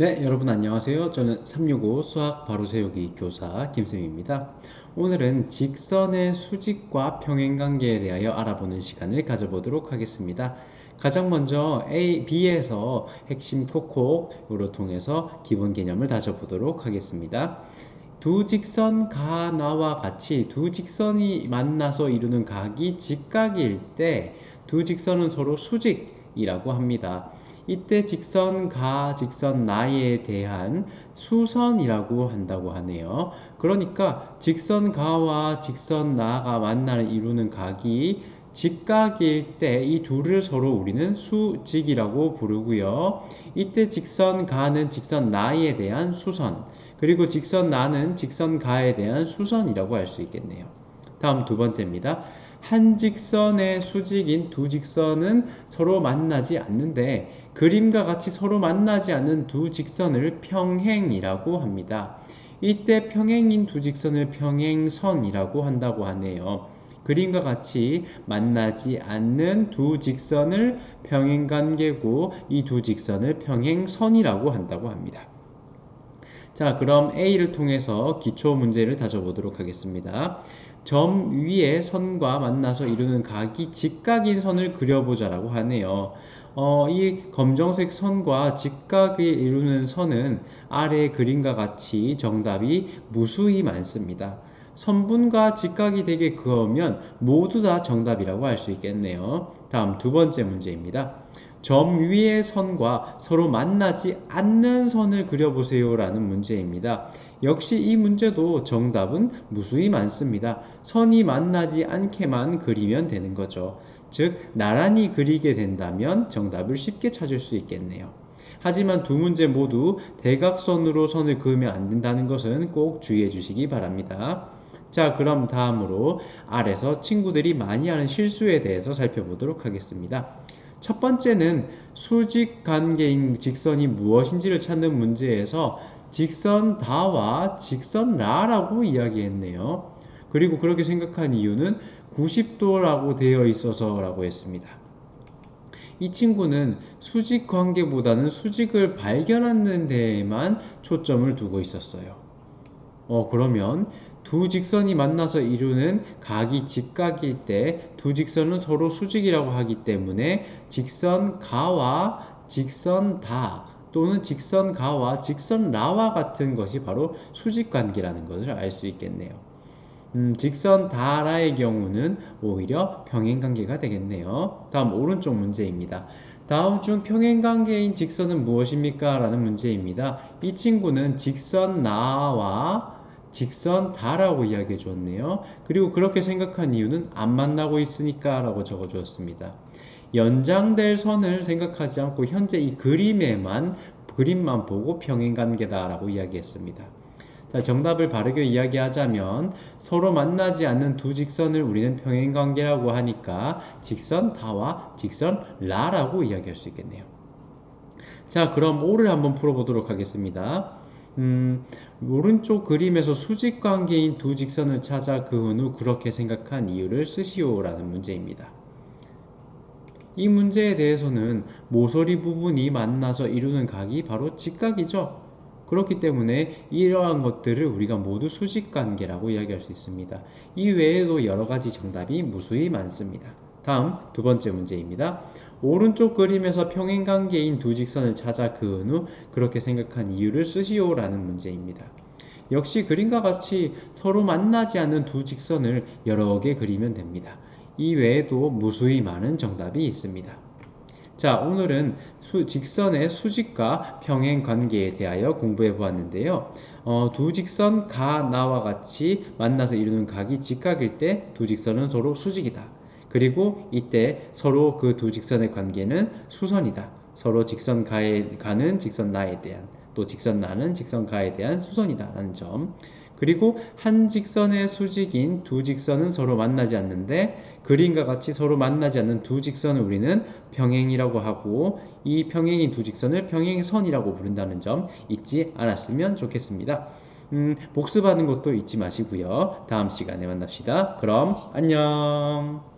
네, 여러분 안녕하세요. 저는 365 수학 바로 세우기 교사 김쌤입니다. 오늘은 직선의 수직과 평행관계에 대하여 알아보는 시간을 가져보도록 하겠습니다. 가장 먼저 A, B에서 핵심 콕콕으로 통해서 기본 개념을 다져보도록 하겠습니다. 두 직선 가나와 같이 두 직선이 만나서 이루는 각이 직각일 때 두 직선은 서로 수직이라고 합니다. 이때 직선 가, 직선 나에 대한 수선이라고 한다고 하네요. 그러니까 직선 가와 직선 나가 만나는 이루는 각이 직각일 때 이 둘을 서로 우리는 수직이라고 부르고요. 이때 직선 가는 직선 나에 대한 수선, 그리고 직선 나는 직선 가에 대한 수선이라고 할 수 있겠네요. 다음 두 번째입니다. 한 직선의 수직인 두 직선은 서로 만나지 않는데 그림과 같이 서로 만나지 않는 두 직선을 평행이라고 합니다. 이때 평행인 두 직선을 평행선이라고 한다고 하네요. 그림과 같이 만나지 않는 두 직선을 평행관계고 이 두 직선을 평행선이라고 한다고 합니다. 자, 그럼 A를 통해서 기초 문제를 다져보도록 하겠습니다. 점 위의 선과 만나서 이루는 각이 직각인 선을 그려보자라고 하네요. 이 검정색 선과 직각을 이루는 선은 아래 그림과 같이 정답이 무수히 많습니다. 선분과 직각이 되게 그으면 모두 다 정답이라고 할 수 있겠네요. 다음 두 번째 문제입니다. 점 위의 선과 서로 만나지 않는 선을 그려보세요 라는 문제입니다. 역시 이 문제도 정답은 무수히 많습니다. 선이 만나지 않게만 그리면 되는 거죠. 즉 나란히 그리게 된다면 정답을 쉽게 찾을 수 있겠네요. 하지만 두 문제 모두 대각선으로 선을 그으면 안 된다는 것은 꼭 주의해 주시기 바랍니다. 자, 그럼 다음으로 아래서 친구들이 많이 하는 실수에 대해서 살펴보도록 하겠습니다. 첫 번째는 수직 관계인 직선이 무엇인지를 찾는 문제에서 직선 다와 직선 라라고 이야기했네요. 그리고 그렇게 생각한 이유는 90도라고 되어 있어서라고 했습니다. 이 친구는 수직 관계보다는 수직을 발견하는 데에만 초점을 두고 있었어요. 그러면 두 직선이 만나서 이루는 각이 직각일 때 두 직선은 서로 수직이라고 하기 때문에 직선 가와 직선 다 또는 직선 가와 직선 라와 같은 것이 바로 수직 관계라는 것을 알 수 있겠네요. 직선 다라의 경우는 오히려 평행관계가 되겠네요. 다음 오른쪽 문제입니다. 다음 중 평행관계인 직선은 무엇입니까? 라는 문제입니다. 이 친구는 직선 나와 직선 다라고 이야기해 주었네요. 그리고 그렇게 생각한 이유는 안 만나고 있으니까 라고 적어 주었습니다. 연장될 선을 생각하지 않고 현재 이 그림만 보고 평행관계다 라고 이야기했습니다. 자, 정답을 바르게 이야기하자면 서로 만나지 않는 두 직선을 우리는 평행관계라고 하니까 직선 다와 직선 라라고 이야기할 수 있겠네요. 자, 그럼 O를 한번 풀어보도록 하겠습니다. 오른쪽 그림에서 수직 관계인 두 직선을 찾아 그은 후 그렇게 생각한 이유를 쓰시오라는 문제입니다. 이 문제에 대해서는 모서리 부분이 만나서 이루는 각이 바로 직각이죠. 그렇기 때문에 이러한 것들을 우리가 모두 수직관계라고 이야기할 수 있습니다. 이 외에도 여러 가지 정답이 무수히 많습니다. 다음 두 번째 문제입니다. 오른쪽 그림에서 평행관계인 두 직선을 찾아 그은 후 그렇게 생각한 이유를 쓰시오라는 문제입니다. 역시 그림과 같이 서로 만나지 않는 두 직선을 여러 개 그리면 됩니다. 이 외에도 무수히 많은 정답이 있습니다. 자, 오늘은 직선의 수직과 평행 관계에 대하여 공부해 보았는데요. 두 직선 가, 나와 같이 만나서 이루는 각이 직각일 때 두 직선은 서로 수직이다. 그리고 이때 서로 그 두 직선의 관계는 수선이다. 서로 직선 가에 가는 직선 나에 대한 또 직선 나는 직선 가에 대한 수선이다 라는 점. 그리고 한 직선의 수직인 두 직선은 서로 만나지 않는데 그림과 같이 서로 만나지 않는 두 직선을 우리는 평행이라고 하고 이 평행인 두 직선을 평행선이라고 부른다는 점 잊지 않았으면 좋겠습니다. 복습하는 것도 잊지 마시고요. 다음 시간에 만납시다. 그럼 안녕.